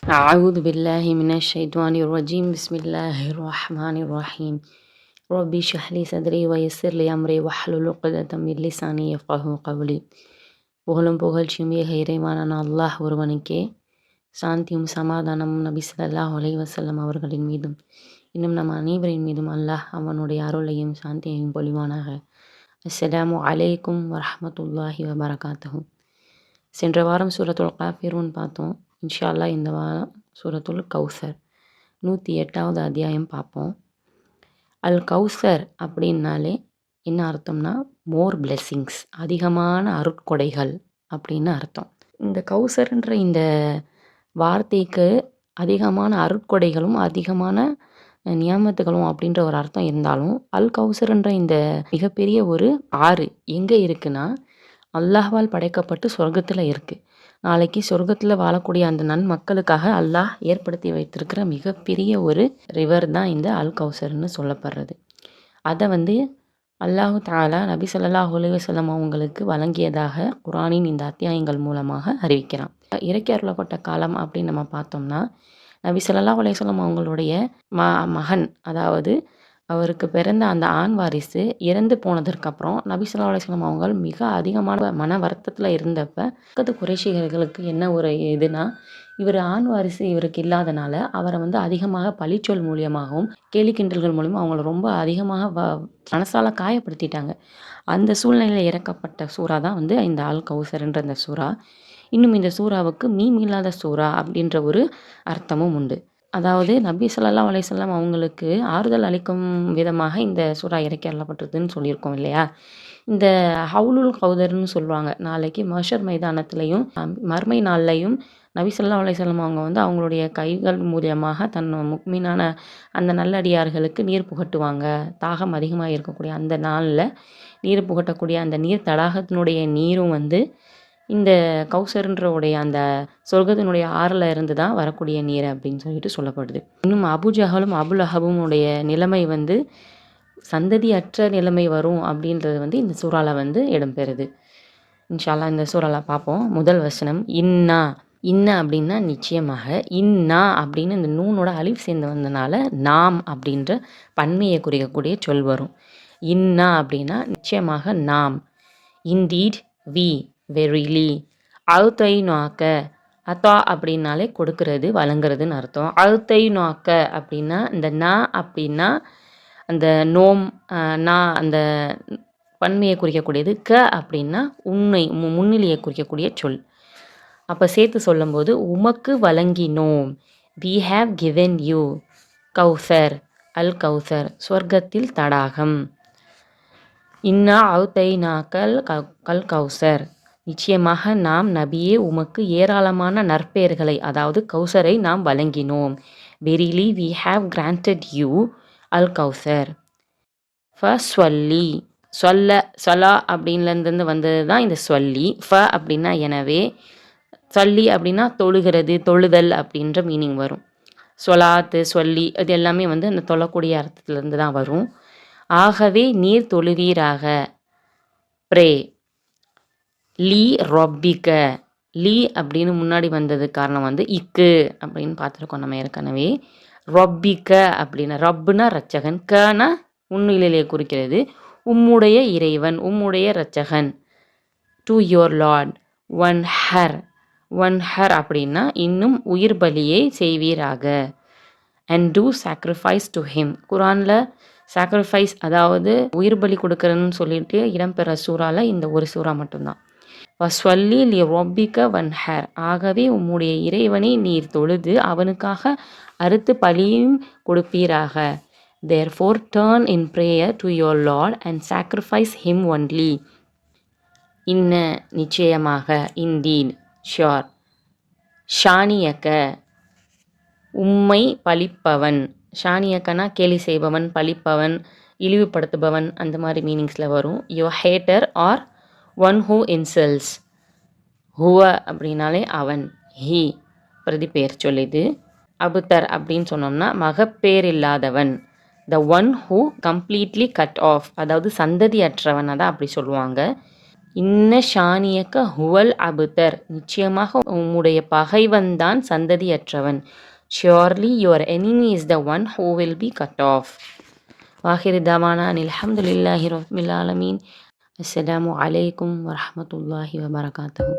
أعوذ بالله من الشيطان الرجيم بسم الله الرحمن الرحيم ربي اشرح لي صدري ويسر لي أمري واحلل عقدة من لساني يفقهوا قولي. புகழும் புகழ்ச்சியும் ஏக இறைவனான அல்லாஹ் ஒருவனுக்கே. சாந்தியும் சமாதானமும் நபி ஸல்லல்லாஹு அலைஹி வஸல்லம் அவர்களின் மீதும் இன்னும் நம் அனைவரின் மீதும் அல்லாஹ் அவனுடைய அருளையும் சாந்தியையும் பொழிவானாக. அஸ்ஸலாமு அலைக்கும் வரஹ்மத்துல்லாஹி வபரகாத்துஹு. சென்ற வாரம் சூரத்துல் காஃபிரூன் பார்த்தோம். இன்ஷா அல்லாஹ் இந்த வாரம் சூரத்துல் கௌசர் 108வது அத்தியாயம் பார்ப்போம். அல் கௌசர் அப்படின்னாலே என்ன அர்த்தம்னா மோர் பிளெஸ்ஸிங்ஸ், அதிகமான அருட்கொடைகள் அப்படின்னு அர்த்தம். இந்த கௌசர்ன்ற இந்த வார்த்தைக்கு அதிகமான அருட்கொடைகளும் அதிகமான நியாமத்துகளும் அப்படின்ற ஒரு அர்த்தம் இருந்தாலும், அல் கௌசர்ன்ற இந்த மிகப்பெரிய ஒரு ஆறு எங்கே இருக்குன்னா அல்லாஹ்வால் படைக்கப்பட்டு சொர்க்கத்தில் இருக்குது. நாளைக்கு சொர்க்கத்தில் வாழக்கூடிய அந்த நன்மக்களுக்காக அல்லாஹ் ஏற்படுத்தி வைத்திருக்கிற மிகப்பெரிய ஒரு ரிவர் தான் இந்த அல் கௌசர்னு சொல்லப்படுறது. அதை அல்லாஹு தஆலா நபி ஸல்லல்லாஹு அலைஹி வஸல்லம் அவங்களுக்கு வழங்கியதாக குர்ஆனின் இந்த அத்தியாயங்கள் மூலமாக அறிவிக்கிறான். இறக்கி அருளப்பட்ட காலம் அப்படின்னு நம்ம பார்த்தோம்னா, நபி ஸல்லல்லாஹு அலைஹி வஸல்லம் அவங்களுடைய மகன், அதாவது அவருக்கு பிறந்த அந்த ஆண் வாரிசு இறந்து போனதற்கப்புறம் நபி ஸல்லல்லாஹு அலைஹி வஸல்லம் அவங்க மிக அதிகமான மன வருத்தத்தில் இருந்தப்ப பக்கத்து குறைஷிகளுக்கு என்ன ஒரு இதுனா, இவர் ஆண் வாரிசு இவருக்கு இல்லாதனால அவரை அதிகமாக பழிச்சொல் மூலியமாகவும் கேலி கிண்டல்கள் மூலியமாக அவங்கள ரொம்ப அதிகமாக மனசால காயப்படுத்திட்டாங்க. அந்த சூழ்நிலையில் இறக்கப்பட்ட சூறா தான் இந்த அல் கௌசர்ன்ற இந்த சூறா. இன்னும் இந்த சூறாவுக்கு மீம் இல்லாத சூறா அப்படின்ற ஒரு அர்த்தமும் உண்டு. அதாவது நபி ஸல்லல்லாஹு அலைஹி வஸல்லம் அவங்களுக்கு ஆறுதல் அளிக்கும் விதமாக இந்த சூறா இறக்கி அருளப்பட்டதுன்னு சொல்லியிருக்கோம் இல்லையா. இந்த ஹவுலுல் கௌதர்னு சொல்லுவாங்க. நாளைக்கு மஹ்ஷர் மைதானத்திலையும் மறுமை நாள்லையும் நபி ஸல்லல்லாஹு அலைஹி வஸல்லம் அவங்க அவங்களுடைய கைகள் மூலியமாக தன் முக்மீனான அந்த நல்லடியார்களுக்கு நீர் புகட்டுவாங்க. தாகம் அதிகமாக இருக்கக்கூடிய அந்த நாளில் நீர் புகட்டக்கூடிய அந்த நீர் தடாகத்தினுடைய நீரும் இந்த கௌசர்ன்றவுடைய அந்த சொர்க்கத்தினுடைய ஆறில் இருந்து தான் வரக்கூடிய நீர் அப்படின்னு சொல்லிட்டு சொல்லப்படுது. இன்னும் அபுஜஹலும் அபுலஹபும் உடைய நிலைமை சந்ததியற்ற நிலைமை வரும் அப்படின்றது இந்த சூறால இடம்பெறுது. இன்ஷா அல்லாஹ் இந்த சூறால பார்ப்போம். முதல் வசனம் இன்னா. இன்னா அப்படின்னா நிச்சயமாக, இன்னா அப்படின்னு இந்த நூனோட அலிஃப் சேர்ந்து வந்தனால நாம் அப்படின்ற பன்மையை குறிக்கக்கூடிய சொல் வரும். இன்னா அப்படின்னா நிச்சயமாக நாம். Indeed we, verily. அழுத்தை நோக்க, அத்தா அப்படின்னாலே கொடுக்கறது வழங்குறதுன்னு அர்த்தம். அழுத்தை நோக்க அப்படின்னா இந்த நா அப்படின்னா அந்த நோம் நா அந்த பன்மையை குறிக்கக்கூடியது. க அப்படின்னா உன்னை முன்னிலையை குறிக்கக்கூடிய சொல். அப்போ சேர்த்து சொல்லும்போது உமக்கு வழங்கினோம், we have given you Kausar, அல் கௌசர் சொர்க்கத்தில் தடாகம். இன்னா அவுதைனாக்கல் கல் கௌசர், நிச்சயமாக நாம் நபியே உமக்கு ஏராளமான நற்பெயர்களை, அதாவது கௌசரை நாம் வழங்கினோம். Verily we have granted you Al Kausar. ஃபஸ்வல்லி, சொல்ல சொலா அப்படின்லேருந்து வந்தது தான் இந்த சொல்லி. ஃப அப்படின்னா எனவே, சொல்லி அப்படின்னா தொழுகிறது, தொழுதல் அப்படின்ற மீனிங் வரும். சொலாத்து, சொல்லி இது எல்லாமே அந்த தொழக்கூடிய அர்த்தத்துலேருந்து தான் வரும். ஆகவே நீர் தொழுவீராக, ப்ரே. லீ ரொப்பிக்க, லீ அப்படின்னு முன்னாடி வந்தது காரணம் இக்கு அப்படின்னு பார்த்துருக்கோம் நம்ம ஏற்கனவே. ரொப்பிக்க அப்படின்னா ரப்புனா ரச்சகன், கனா முன்னிலையை குறிக்கிறது. உம்முடைய இறைவன், உம்முடைய ரச்சகன். To your lord. ஒன் ஹர், ஒன் ஹர் அப்படின்னா இன்னும் உயிர் பலியை செய்வீராக. And do sacrifice to him. குரானில் சாக்ரிஃபைஸ் அதாவது உயிர் பலி கொடுக்குறன்னு சொல்லிட்டு இடம்பெற சூறால இந்த ஒரு சூறா மட்டும்தான். வஸ்வல்லி லி ரொப்பிக்க ஒன் ஹர், ஆகவே உம்முடைய இறைவனை நீர் தொழுது அவனுக்காக அறுத்து பலியும் கொடுப்பீராக. Therefore turn in prayer to your lord and sacrifice him only. இன்ன நிச்சயமாக, இன்டீட் ஷியோர். ஷானியக்க உம்மை பழிப்பவன், ஷானியக்கனா கேலி செய்பவன், பழிப்பவன், இழிவுபடுத்துபவன் அந்த மாதிரி மீனிங்ஸில் வரும். Your hater are one who insults. ஹுவ அப்படின்னாலே அவன், ஹி பிரதி பேர் சொல்லிது. அபுத்தர் அப்படின்னு சொன்னோம்னா மகப்பேர் இல்லாதவன். The one who completely cut off, அதாவது சந்ததி அற்றவன் தான் அப்படி சொல்லுவாங்க. இன்ன ஷானியக்க ஹுவல் அபுதர், நிச்சயமாக உம்முடைய பகைவன்தான் சந்ததியற்றவன். Surely your enemy is the one who will be cut off. வாஹிர் தவானா அல்ஹம்துலில்லாஹி ரப்பில் ஆலமீன். அஸ்ஸலாமு அலைக்கும் வரஹ்மத்துல்லாஹி வபரகாத்துஹு.